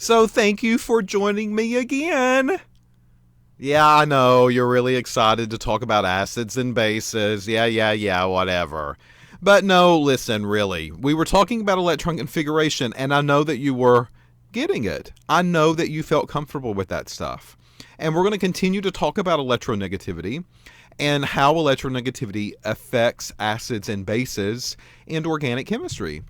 So thank you for joining me again. Yeah, I know, you're really excited to talk about acids and bases. Yeah, whatever. But no, listen, really. We were talking about electron configuration, and I know that you were getting it. I know that you felt comfortable with that stuff. And we're going to continue to talk about electronegativity and how electronegativity affects acids and bases in organic chemistry.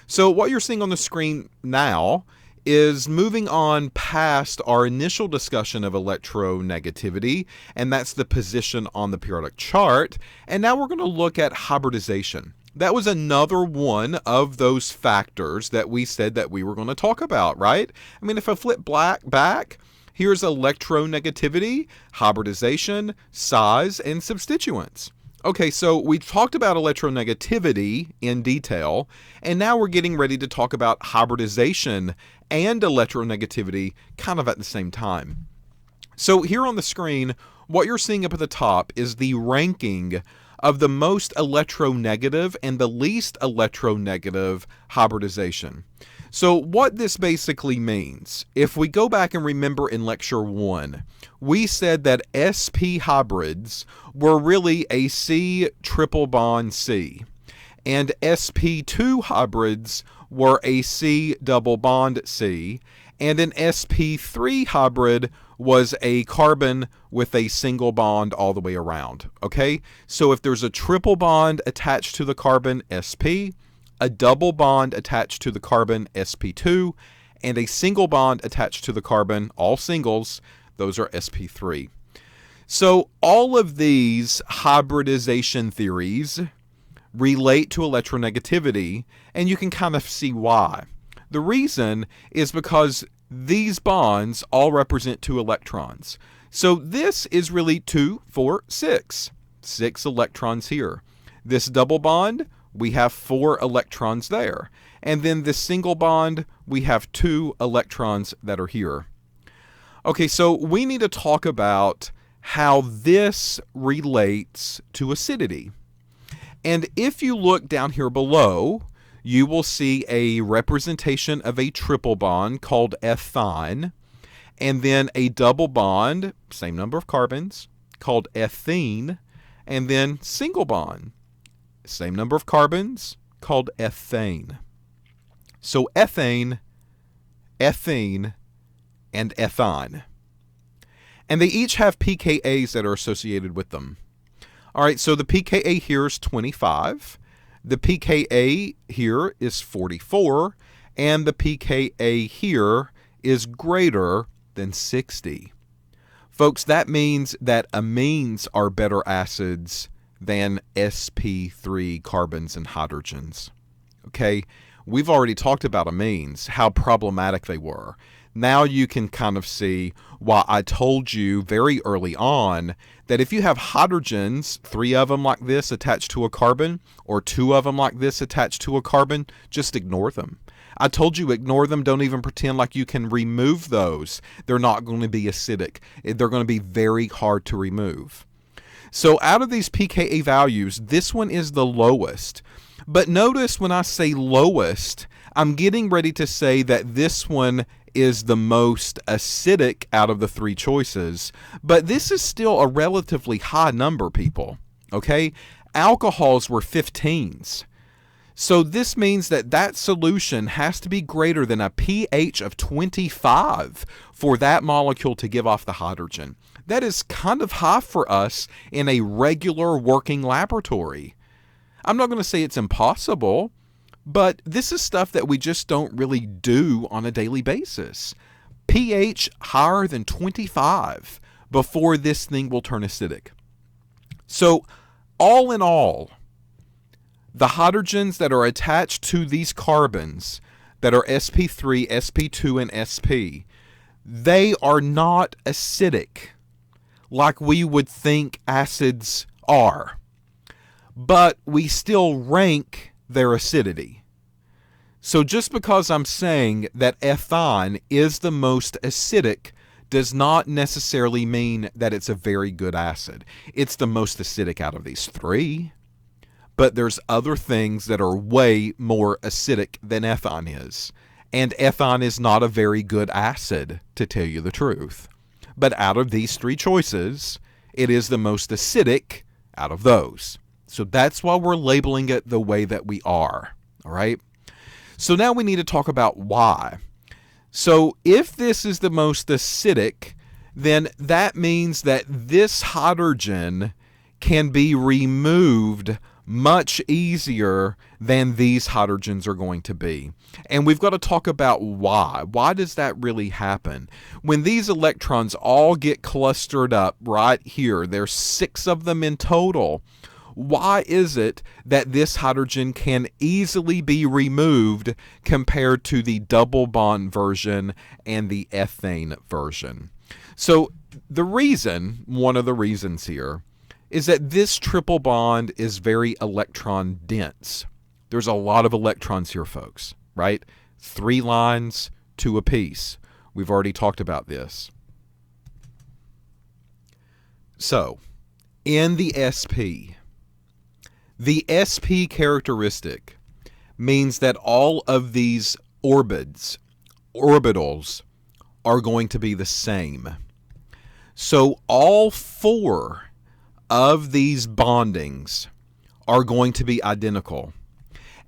So what you're seeing on the screen now is moving on past our initial discussion of electronegativity, and that's the position on the periodic chart. And now we're going to look at hybridization. That was another one of those factors that we said that we were going to talk about, right? I mean, if I flip back, here's electronegativity, hybridization, size, and substituents. Okay, so we talked about electronegativity in detail, and now we're getting ready to talk about hybridization and electronegativity kind of at the same time. So here on the screen, what you're seeing up at the top is the ranking of the most electronegative and the least electronegative hybridization. So what this basically means, if we go back and remember in lecture 1, we said that sp hybrids were really a C triple bond C, and sp2 hybrids were a C double bond C, and an sp3 hybrid was a carbon with a single bond all the way around. Okay, so if there's a triple bond attached to the carbon, sp, a double bond attached to the carbon, sp2, and a single bond attached to the carbon, all singles, those are sp3. So all of these hybridization theories relate to electronegativity, and you can kind of see why. The reason is because these bonds all represent 2 electrons. So this is really 2, 4, 6. 6 electrons here. This double bond, we have 4 electrons there. And then this single bond, we have 2 electrons that are here. Okay, so we need to talk about how this relates to acidity. And if you look down here below, you will see a representation of a triple bond called ethine, and then a double bond, same number of carbons, called ethene, and then single bond, same number of carbons, called ethane. So ethane, ethene, and ethine. And they each have pKa's that are associated with them. All right, so the pKa here is 25. The pKa here is 44. And the pKa here is greater than 60. Folks, that means that amines are better acids than sp3 carbons and hydrogens. Okay, we've already talked about amines, how problematic they were. Now you can kind of see why I told you very early on that if you have hydrogens, 3 of them like this attached to a carbon, or 2 of them like this attached to a carbon, just ignore them. I told you ignore them. Don't even pretend like you can remove those. They're not going to be acidic. They're going to be very hard to remove. So out of these pKa values, this one is the lowest. But notice when I say lowest, I'm getting ready to say that this one is the most acidic out of the 3 choices, but this is still a relatively high number, people. Okay, alcohols were 15s. So this means that that solution has to be greater than a pH of 25 for that molecule to give off the hydrogen. That is kind of high for us in a regular working laboratory. I'm not going to say it's impossible, but this is stuff that we just don't really do on a daily basis. pH higher than 25 before this thing will turn acidic. So all in all, the hydrogens that are attached to these carbons that are sp3, sp2, and sp, they are not acidic like we would think acids are, but we still rank their acidity. So just because I'm saying that ethine is the most acidic does not necessarily mean that it's a very good acid. It's the most acidic out of these 3, but there's other things that are way more acidic than ethine is. And ethine is not a very good acid, to tell you the truth. But out of these three choices, it is the most acidic out of those. So that's why we're labeling it the way that we are. All right? So now we need to talk about why. So if this is the most acidic, then that means that this hydrogen can be removed much easier than these hydrogens are going to be. And we've got to talk about why. Why does that really happen? When these electrons all get clustered up right here, there's 6 of them in total. Why is it that this hydrogen can easily be removed compared to the double bond version and the ethane version? So the reason, one of the reasons here, is that this triple bond is very electron dense. There's a lot of electrons here, folks, right? 3 lines, 2 apiece. We've already talked about this. So, in the sp characteristic means that all of these orbitals are going to be the same. So all 4 of these bondings are going to be identical.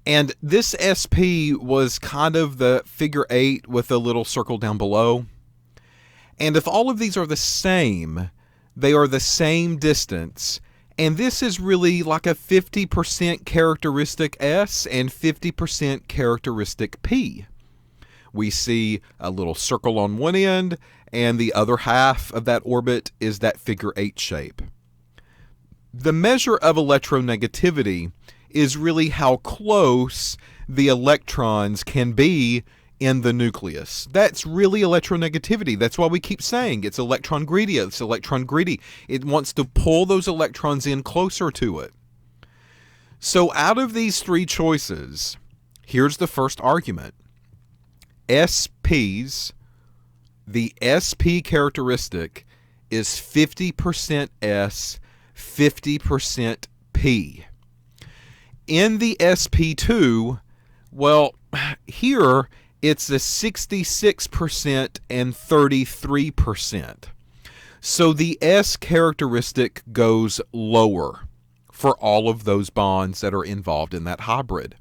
And this sp was kind of the figure 8 with a little circle down below. And if all of these are the same, they are the same distance. And this is really like a 50% characteristic S and 50% characteristic P. We see a little circle on one end, and the other half of that orbit is that figure 8 shape. The measure of electronegativity is really how close the electrons can be in the nucleus. That's really electronegativity. That's why we keep saying it's electron greedy. It's electron greedy. It wants to pull those electrons in closer to it. So out of these 3 choices, here's the first argument. SPs, the SP characteristic is 50% S, 50% P. In the SP2, well, here it's a 66% and 33%. So the S characteristic goes lower for all of those bonds that are involved in that hybrid.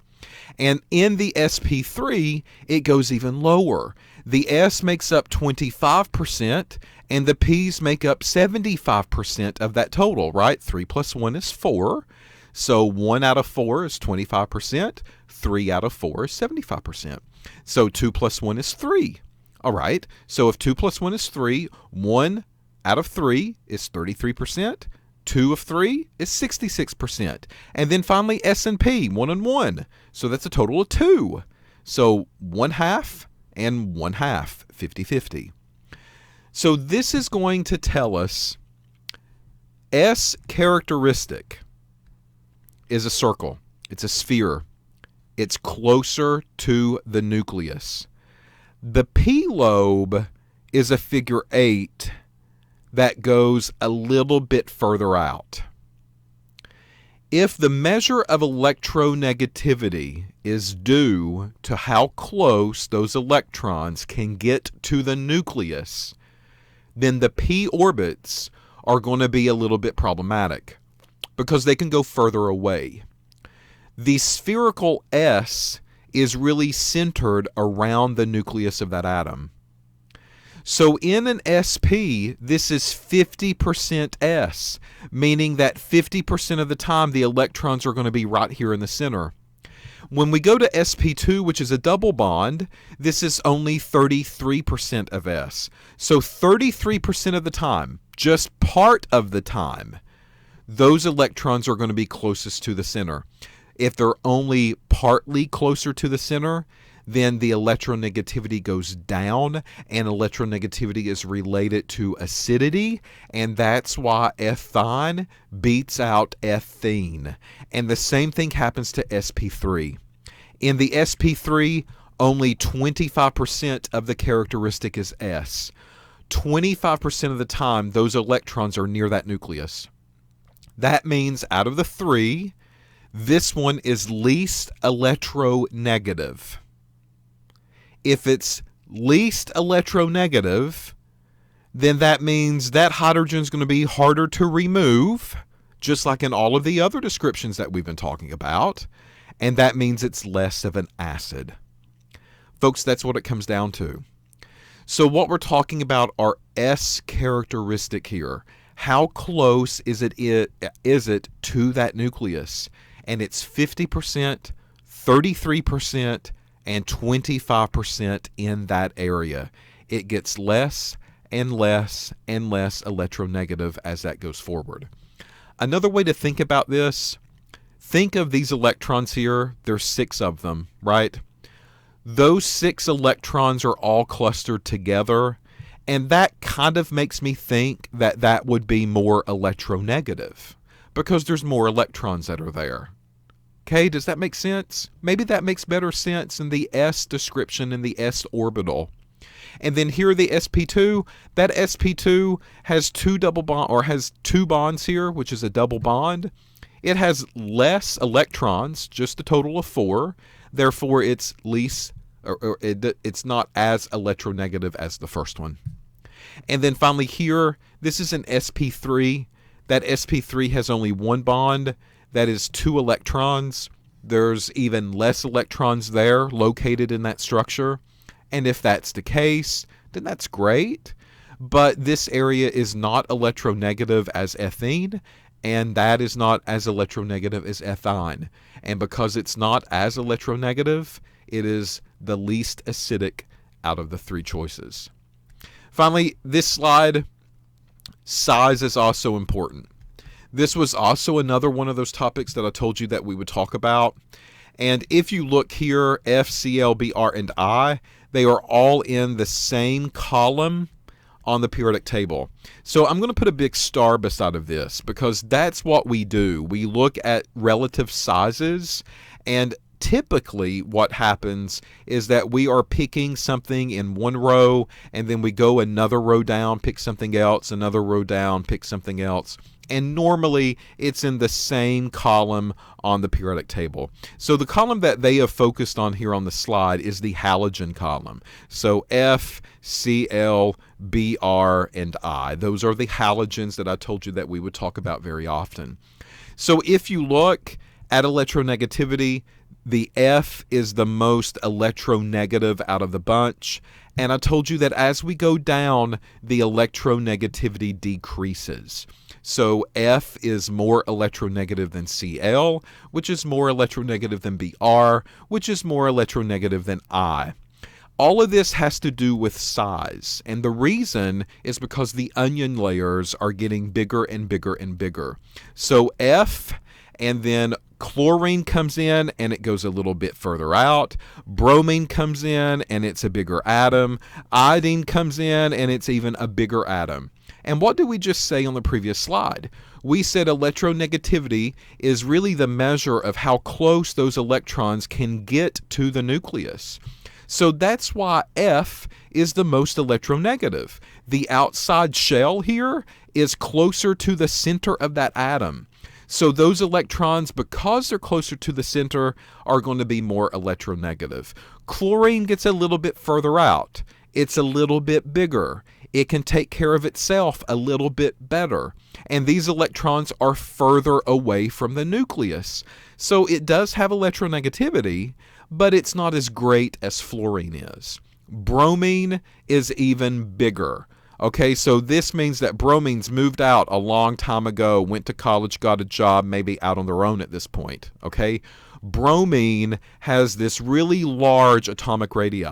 And in the sp3, it goes even lower. The S makes up 25%, and the P's make up 75% of that total, right? 3 plus 1 is 4. So 1 out of 4 is 25%. 3 out of 4 is 75%. So 2 plus 1 is 3. All right. So if 2 plus 1 is 3, 1 out of 3 is 33%. 2 of 3 is 66%. And then finally S and P, 1 and 1. So that's a total of 2. So 1/2 and 1/2, 50-50. So this is going to tell us S characteristic is a circle. It's a sphere. It's closer to the nucleus. The P lobe is a figure 8 that goes a little bit further out. If the measure of electronegativity is due to how close those electrons can get to the nucleus, then the P orbits are going to be a little bit problematic because they can go further away. The spherical S is really centered around the nucleus of that atom. So in an SP, this is 50% S, meaning that 50% of the time the electrons are going to be right here in the center. When we go to sp2, which is a double bond, this is only 33% of S. So 33% of the time, just part of the time, those electrons are going to be closest to the center. If they're only partly closer to the center, then the electronegativity goes down, and electronegativity is related to acidity, and that's why ethine beats out ethene. And the same thing happens to sp3. In the sp3, only 25% of the characteristic is S. 25% of the time, those electrons are near that nucleus. That means out of the 3, this one is least electronegative. If it's least electronegative, then that means that hydrogen is going to be harder to remove, just like in all of the other descriptions that we've been talking about, and that means it's less of an acid. Folks, that's what it comes down to. So what we're talking about are S characteristic here. How close is it to that nucleus? And it's 50%, 33%, and 25% in that area. It gets less and less and less electronegative as that goes forward. Another way to think about this, think of these electrons here. There's 6 of them, right? Those 6 electrons are all clustered together, and that kind of makes me think that that would be more electronegative because there's more electrons that are there. Okay, does that make sense? Maybe that makes better sense in the S description in the S orbital. And then here the sp2, that sp2 has 2 bonds here, which is a double bond. It has less electrons, just a total of 4. Therefore, it's it's not as electronegative as the first one. And then finally here, this is an sp3. That sp3 has only 1 bond. That is 2 electrons. There's even less electrons there located in that structure. And if that's the case, then that's great. But this area is not electronegative as ethene, and that is not as electronegative as ethine. And because it's not as electronegative, it is the least acidic out of the 3 choices. Finally, this slide, size is also important. This was also another one of those topics that I told you that we would talk about. And if you look here, F, Cl, Br, and I, they are all in the same column on the periodic table. So I'm going to put a big star beside of this because that's what we do. We look at relative sizes, and typically what happens is that we are picking something in one row, and then we go another row down, pick something else, another row down, pick something else. And normally it's in the same column on the periodic table. So the column that they have focused on here on the slide is the halogen column. So F, Cl, Br, and I. Those are the halogens that I told you that we would talk about very often. So if you look at electronegativity, the F is the most electronegative out of the bunch. And I told you that as we go down, the electronegativity decreases. So F is more electronegative than Cl, which is more electronegative than Br, which is more electronegative than I. All of this has to do with size, and the reason is because the onion layers are getting bigger and bigger and bigger. So F, and then chlorine comes in and it goes a little bit further out. Bromine comes in and it's a bigger atom. Iodine comes in and it's even a bigger atom. And what did we just say on the previous slide? We said electronegativity is really the measure of how close those electrons can get to the nucleus. So that's why F is the most electronegative. The outside shell here is closer to the center of that atom. So those electrons, because they're closer to the center, are going to be more electronegative. Chlorine gets a little bit further out. It's a little bit bigger. It can take care of itself a little bit better. And these electrons are further away from the nucleus. So it does have electronegativity, but it's not as great as fluorine is. Bromine is even bigger. Okay, so this means that bromine's moved out a long time ago, went to college, got a job, maybe out on their own at this point. Okay, bromine has this really large atomic radii,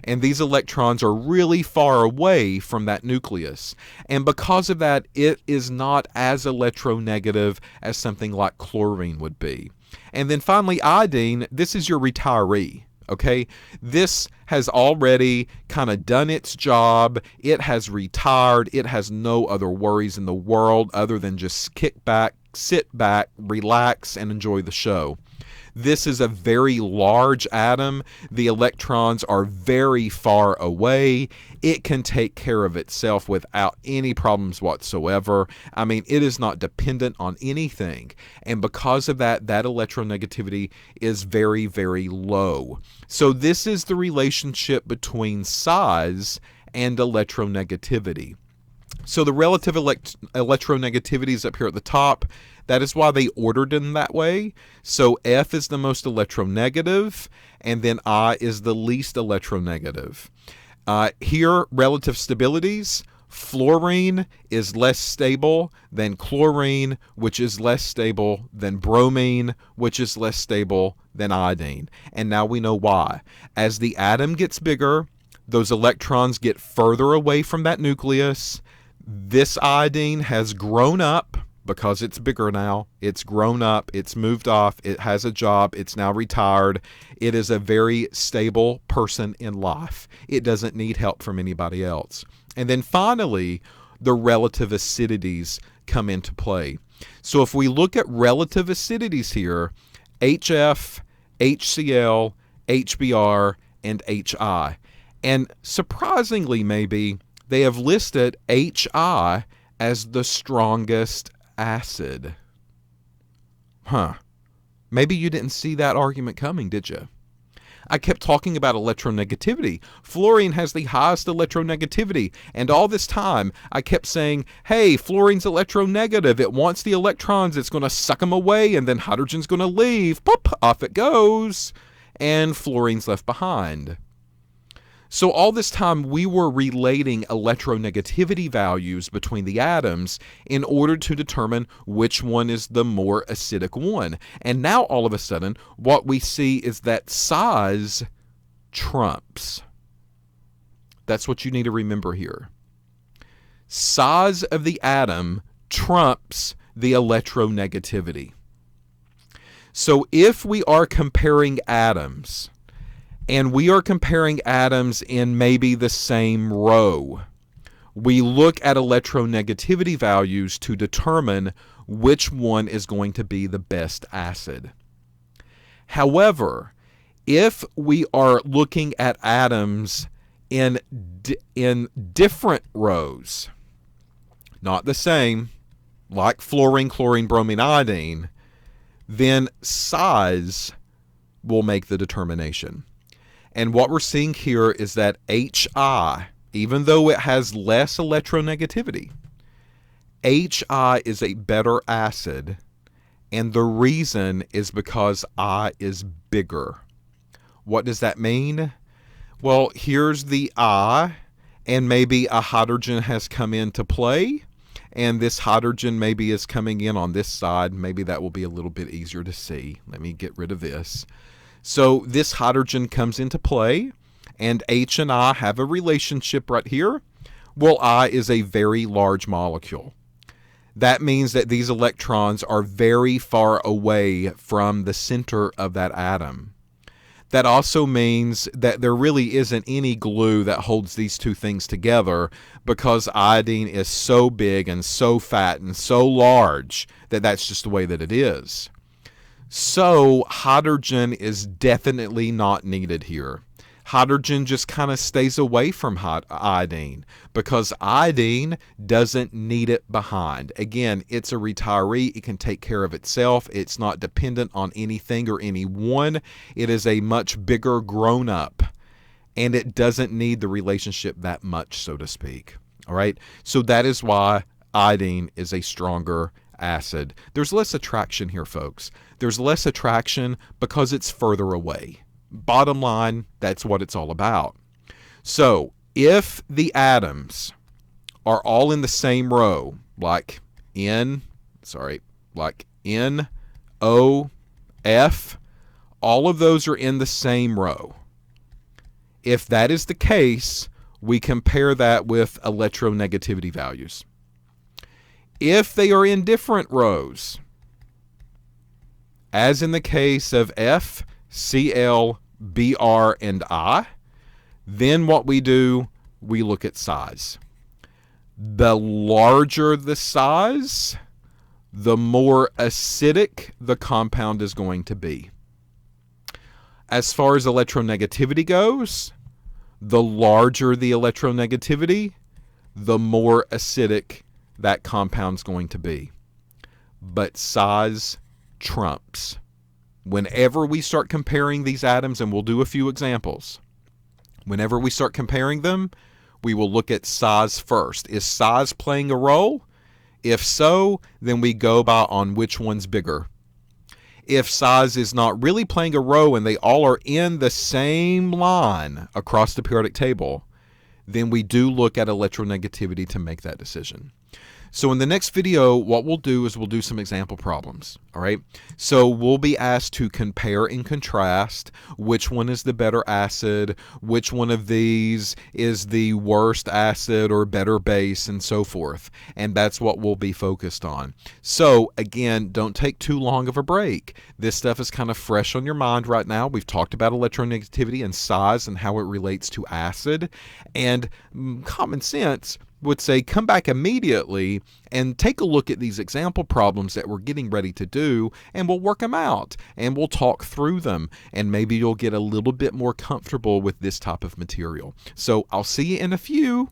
and these electrons are really far away from that nucleus. And because of that, it is not as electronegative as something like chlorine would be. And then finally, iodine, this is your retiree. Okay, this has already kind of done its job. It has retired. It has no other worries in the world other than just kick back, sit back, relax, and enjoy the show. This is a very large atom. The electrons are very far away. It can take care of itself without any problems whatsoever. I mean, it is not dependent on anything. And because of that, that electronegativity is very, very low. So this is the relationship between size and electronegativity. So the relative electronegativity is up here at the top. That is why they ordered them that way. So F is the most electronegative, and then I is the least electronegative. Here, relative stabilities. Fluorine is less stable than chlorine, which is less stable than bromine, which is less stable than iodine. And now we know why. As the atom gets bigger, those electrons get further away from that nucleus. This iodine has grown up because it's bigger now. It's grown up. It's moved off. It has a job. It's now retired. It is a very stable person in life. It doesn't need help from anybody else. And then finally, the relative acidities come into play. So if we look at relative acidities here, HF, HCl, HBr, and HI. And surprisingly, maybe, they have listed HI as the strongest acid. Maybe you didn't see that argument coming, did you? I kept talking about electronegativity. Fluorine has the highest electronegativity. And all this time, I kept saying, hey, fluorine's electronegative. It wants the electrons. It's going to suck them away, and then hydrogen's going to leave. Pop, off it goes. And fluorine's left behind. So all this time, we were relating electronegativity values between the atoms in order to determine which one is the more acidic one. And now, all of a sudden, what we see is that size trumps. That's what you need to remember here. Size of the atom trumps the electronegativity. So if we are comparing atoms, and we are comparing atoms in maybe the same row, we look at electronegativity values to determine which one is going to be the best acid. However, if we are looking at atoms in different rows, not the same, like fluorine, chlorine, bromine, iodine, then size will make the determination. And what we're seeing here is that HI, even though it has less electronegativity, HI is a better acid, and the reason is because I is bigger. What does that mean? Well, here's the I, and maybe a hydrogen has come into play, and this hydrogen maybe is coming in on this side. Maybe that will be a little bit easier to see. Let me get rid of this. So this hydrogen comes into play, and H and I have a relationship right here. Well, I is a very large molecule. That means that these electrons are very far away from the center of that atom. That also means that there really isn't any glue that holds these two things together, because iodine is so big and so fat and so large that that's just the way that it is. So hydrogen is definitely not needed here. Hydrogen just kind of stays away from iodine because iodine doesn't need it behind. Again, it's a retiree. It can take care of itself. It's not dependent on anything or anyone. It is a much bigger grown up, and it doesn't need the relationship that much, so to speak. All right. So that is why iodine is a stronger acid. There's less attraction here, folks. There's less attraction because it's further away. Bottom line, that's what it's all about. So if the atoms are all in the same row, like N, O, F, all of those are in the same row. If that is the case, we compare that with electronegativity values. If they are in different rows, as in the case of F, Cl, Br, and I, then what we do, we look at size. The larger the size, the more acidic the compound is going to be. As far as electronegativity goes, the larger the electronegativity, the more acidic that compound's going to be. But size trumps. Whenever we start comparing these atoms, and we'll do a few examples, whenever we start comparing them, we will look at size first. Is size playing a role? If so, then we go by on which one's bigger. If size is not really playing a role and they all are in the same line across the periodic table, then we do look at electronegativity to make that decision. So in the next video, what we'll do is we'll do some example problems, all right? So we'll be asked to compare and contrast which one is the better acid, which one of these is the worst acid or better base, and so forth. And that's what we'll be focused on. So again, don't take too long of a break. This stuff is kind of fresh on your mind right now. We've talked about electronegativity and size and how it relates to acid. And common sense would say come back immediately and take a look at these example problems that we're getting ready to do, and we'll work them out and we'll talk through them, and maybe you'll get a little bit more comfortable with this type of material. So I'll see you in a few.